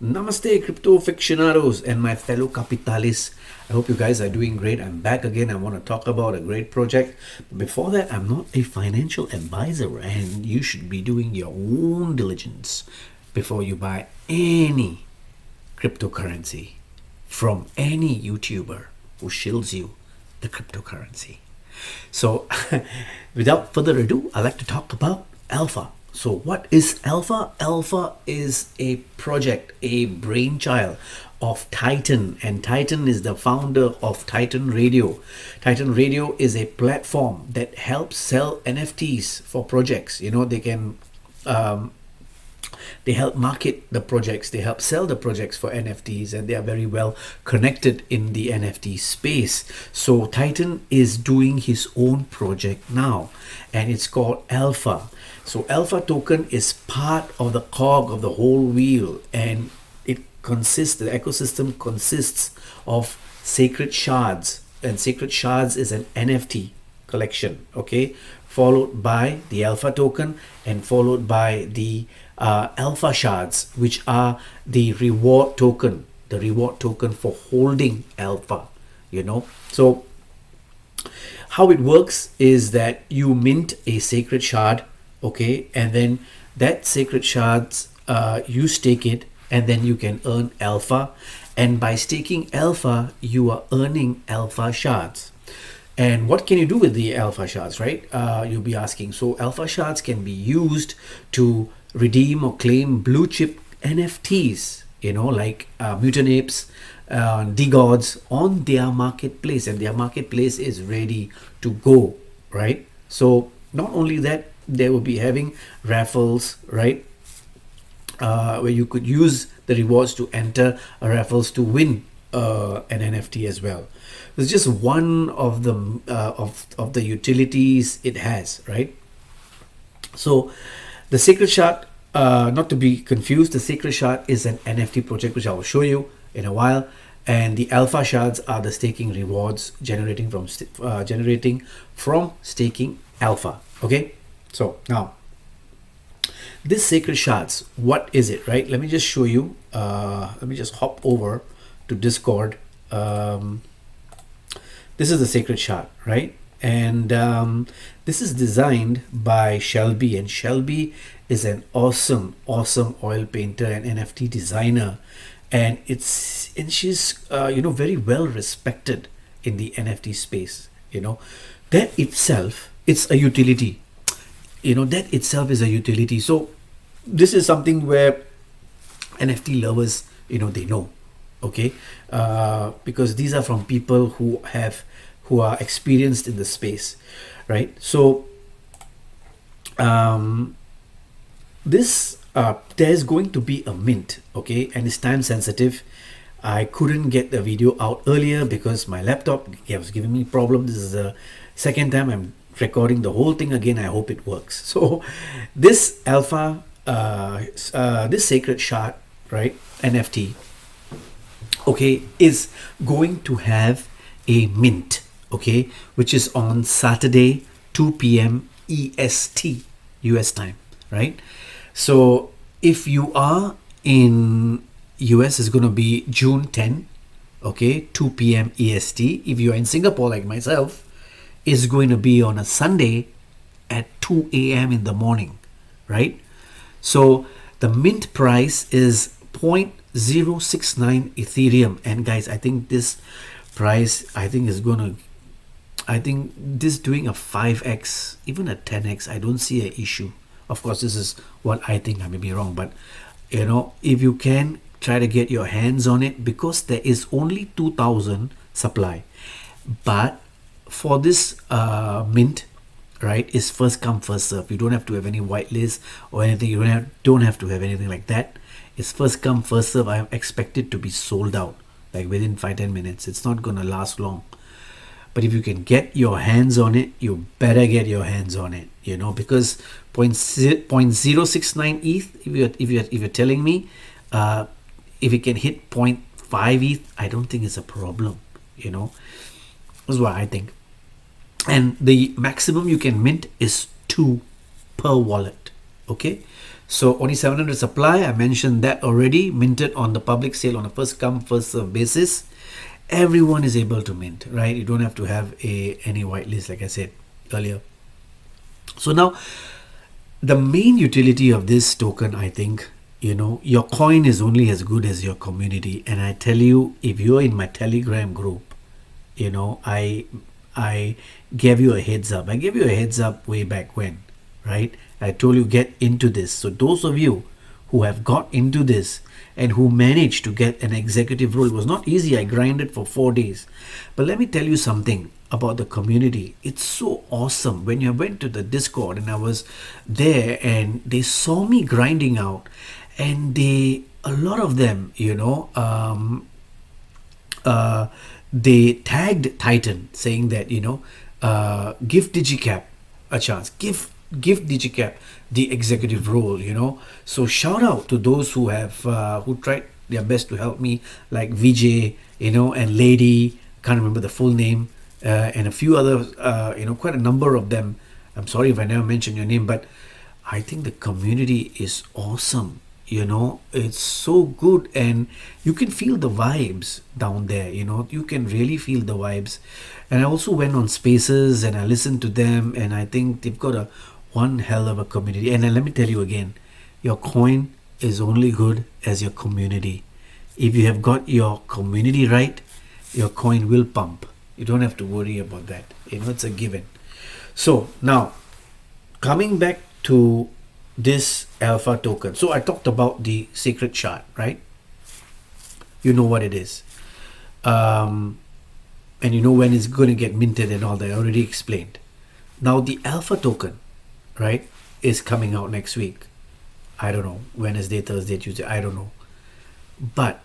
Namaste, crypto aficionados and my fellow capitalists. I hope you guys are doing great. I'm back again. I want to talk about a great project. But before that, I'm not a financial advisor, and you should be doing your own diligence before you buy any cryptocurrency from any YouTuber who shills you the cryptocurrency. So, without further ado, I'd like to talk about Alpha. So, what is Alpha? Alpha is a project, a brainchild of Titan, and Titan is the founder of Titan Radio. Titan Radio is a platform that helps sell NFTs for projects. They can they help market the projects, they help sell the projects for NFTs, and they are very well connected in the NFT space. So Titan is doing his own project now, and it's called Alpha. So Alpha token is part of the cog of the whole wheel, and the ecosystem consists of sacred shards, and sacred shards is an NFT collection, okay, followed by the Alpha token and followed by the Alpha shards, which are the reward token for holding Alpha. So how it works is that you mint a sacred shard, okay, and then that sacred shards, you stake it, and then you can earn Alpha, and by staking Alpha you are earning Alpha shards. And what can you do with the Alpha shards, right? You'll be asking. So Alpha shards can be used to redeem or claim blue chip NFTs, like Mutant Apes, DeGods on their marketplace, and their marketplace is ready to go, right? So not only that, they will be having raffles, right? Where you could use the rewards to enter raffles to win an NFT as well. It's just one of the of the utilities it has, right? So the Sacred Shard, not to be confused, the Sacred Shard is an NFT project which I will show you in a while, and the Alpha shards are the staking rewards generating from staking Alpha. Okay, so now this Sacred Shards, what is it, right? Let me just show you. Let me just hop over to Discord. This is the Sacred Shard, right? And this is designed by Shelby, and Shelby is an awesome oil painter and NFT designer, and she's very well respected in the NFT space. That itself, it's a utility. That itself is a utility. So this is something where NFT lovers, they know, okay, because these are from people who are experienced in the space, right? So there's going to be a mint, okay, and it's time sensitive. I couldn't get the video out earlier because my laptop was giving me problem. This is the second time I'm recording the whole thing again. I hope it works. So this Alpha, this Sacred Shard, right, NFT, okay, is going to have a mint, okay, which is on Saturday 2 p.m. EST, US time, right? So if you are in US, it's going to be June 10, okay, 2 p.m. EST. If you are in Singapore like myself, is going to be on a Sunday at 2 a.m. in the morning, right? So the mint price is 0.069 Ethereum, and guys, I think this price, is gonna, this doing a 5x, even a 10x, I don't see an issue. Of course, this is what I think. I may be wrong, but if you can try to get your hands on it, because there is only 2,000 supply, but for this mint, right, is first come first serve. You don't have to have any whitelist or anything. You don't have to have anything like that. It's first come first serve. I expect it to be sold out like within 5-10 minutes. It's not gonna last long. But if you can get your hands on it, you better get your hands on it, because 0.069 ETH, if you're telling me, if it can hit 0.5 ETH, I don't think it's a problem. That's what I think. And the maximum you can mint is 2 per wallet. Okay, So only 700 supply. I mentioned that already. Minted on the public sale on a first come first serve basis. Everyone is able to mint, right? You don't have to have any whitelist, like I said earlier. So now, the main utility of this token, I think, your coin is only as good as your community. And I tell you, if you're in my Telegram group, I gave you a heads up. I gave you a heads up way back when, right? I told you get into this. So those of you who have got into this and who managed to get an executive role, it was not easy. I grinded for 4 days. But let me tell you something about the community. It's so awesome. When I went to the Discord and I was there and they saw me grinding out, and a lot of them, they tagged Titan saying that, give DigiCap a chance. Give DigiCap the executive role, So shout out to those who have who tried their best to help me, like VJ, and Lady, can't remember the full name, and a few others, quite a number of them. I'm sorry if I never mentioned your name, but I think the community is awesome. It's so good, and you can feel the vibes down there. You can really feel the vibes. And I also went on Spaces and I listened to them, and I think they've got one hell of a community. And then let me tell you again, your coin is only good as your community. If you have got your community right, your coin will pump. You don't have to worry about that. It's a given. So now, coming back to this alpha token. So I talked about the sacred shard, right? You know what it is. And you know when it's going to get minted and all that. I already explained. Now the alpha token, right, is coming out next week. I don't know. Wednesday, Thursday, Tuesday. I don't know. But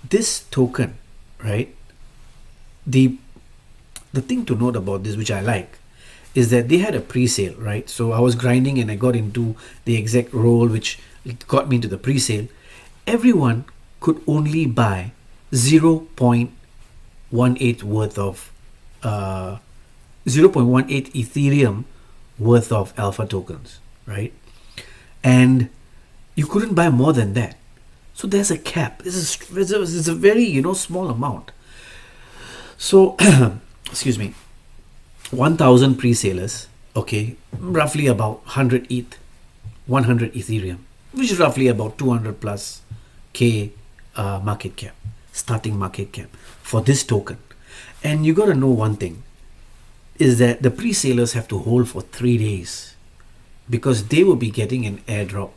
this token, right, the thing to note about this, which I like, is that they had a pre-sale, right? So I was grinding and I got into the exact role, which got me into the pre-sale. Everyone could only buy 0.18 worth of 0.18 Ethereum worth of alpha tokens, right? And you couldn't buy more than that. So there's a cap. This is a very small amount. So excuse me. 1,000 pre-salers, okay, roughly about 100 Ethereum, which is roughly about 200 plus K market cap, starting market cap for this token. And you got to know one thing, is that the pre-salers have to hold for 3 days because they will be getting an airdrop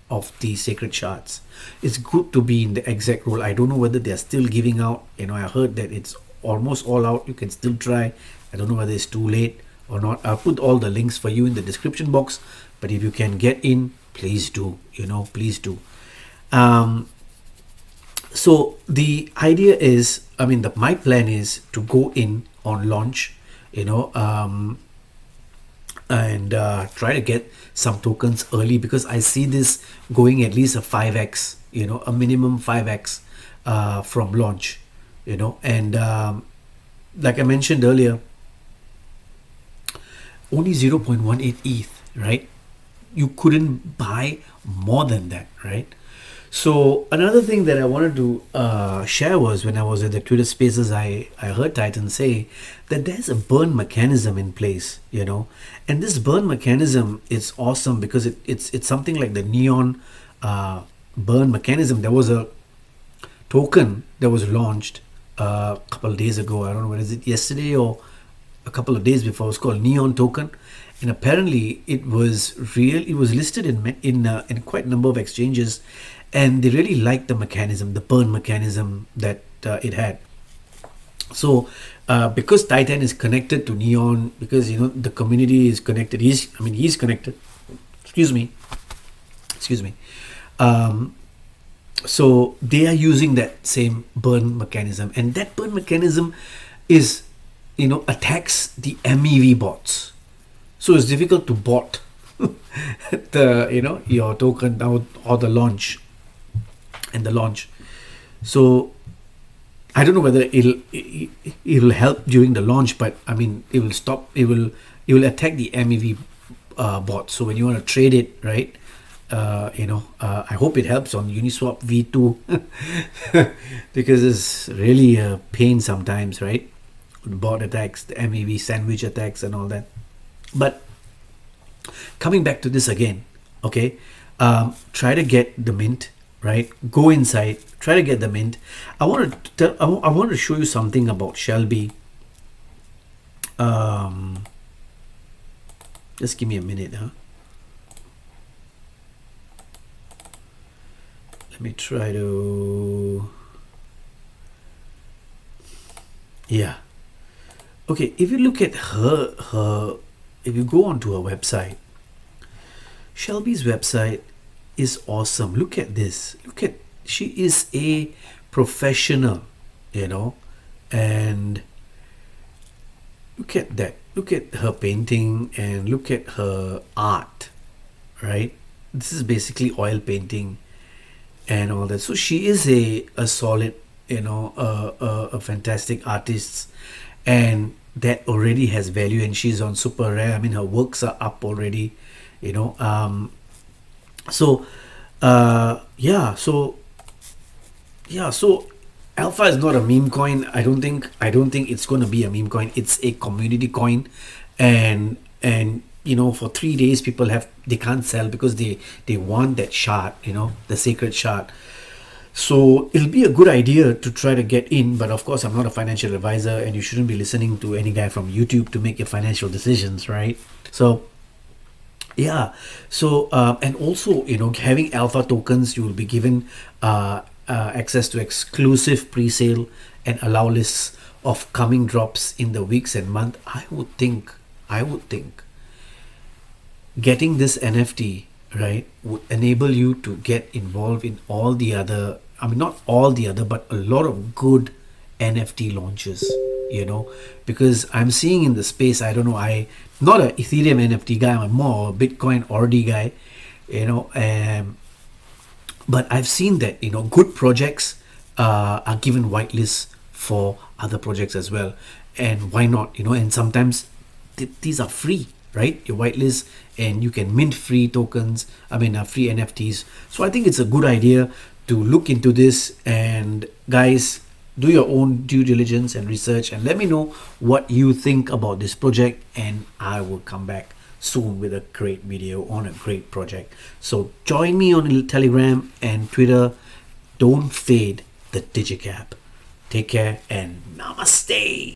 of the sacred shards. It's good to be in the exact role. I don't know whether they're still giving out. I heard that it's almost all out. You can still try. I don't know whether it's too late or not. I'll put all the links for you in the description box. But if you can get in, please do. Please do. So the idea is, my plan is to go in on launch, and try to get some tokens early, because I see this going at least a 5x, a minimum 5x from launch, and like I mentioned earlier, only 0.18 ETH, right? You couldn't buy more than that, right? So another thing that I wanted to share was, when I was at the Twitter Spaces, I heard Titan say that there's a burn mechanism in place, and this burn mechanism is awesome because it's something like the Neon burn mechanism. There was a token that was launched a couple of days ago. I don't know, what is it, yesterday or a couple of days before. It was called Neon token, and apparently it was listed in quite a number of exchanges, and they really liked the mechanism, the burn mechanism that it had. So because Titan is connected to Neon, because the community is connected, he's connected, excuse me, so they are using that same burn mechanism, and that burn mechanism is attacks the MEV bots. So it's difficult to bot the your token or the launch and the launch. So I don't know whether it'll help during the launch, but it will stop. It will attack the MEV bot. So when you want to trade it, right, I hope it helps on Uniswap V2 because it's really a pain sometimes, right? Bot attacks, the MEV sandwich attacks, and all that. But coming back to this again, okay, try to get the mint, right? Go inside, try to get the mint. I want to tell, I want to show you something about Shelby. Just give me a minute, huh? Let me try to, yeah. Okay, if you look at her, if you go onto her website, Shelby's website is awesome. Look at this. Look at, she is a professional, and look at that. Look at her painting and look at her art, right? This is basically oil painting and all that. So she is a solid, a fantastic artist, and that already has value. And she's on super rare. I mean, her works are up already, so so Alpha is not a meme coin. I don't think it's going to be a meme coin. It's a community coin, and for 3 days they can't sell because they want that shard, the sacred shard. So it'll be a good idea to try to get in, but of course I'm not a financial advisor, and you shouldn't be listening to any guy from YouTube to make your financial decisions, right? So yeah, so and also having Alpha tokens, you will be given access to exclusive pre-sale and allow lists of coming drops in the weeks and month. I would think getting this NFT, right, would enable you to get involved in all the other, I mean not all the other, but a lot of good NFT launches, because I'm seeing in the space, I don't know, I'm not an Ethereum NFT guy, I'm more a Bitcoin RD guy, but I've seen that good projects are given whitelists for other projects as well, and why not, and sometimes these are free, right? Your whitelist, and you can mint free tokens, free NFTs. So I think it's a good idea to look into this, and guys, do your own due diligence and research, and let me know what you think about this project, and I will come back soon with a great video on a great project. So join me on Telegram and Twitter. Don't fade the DigiCap. Take care and namaste.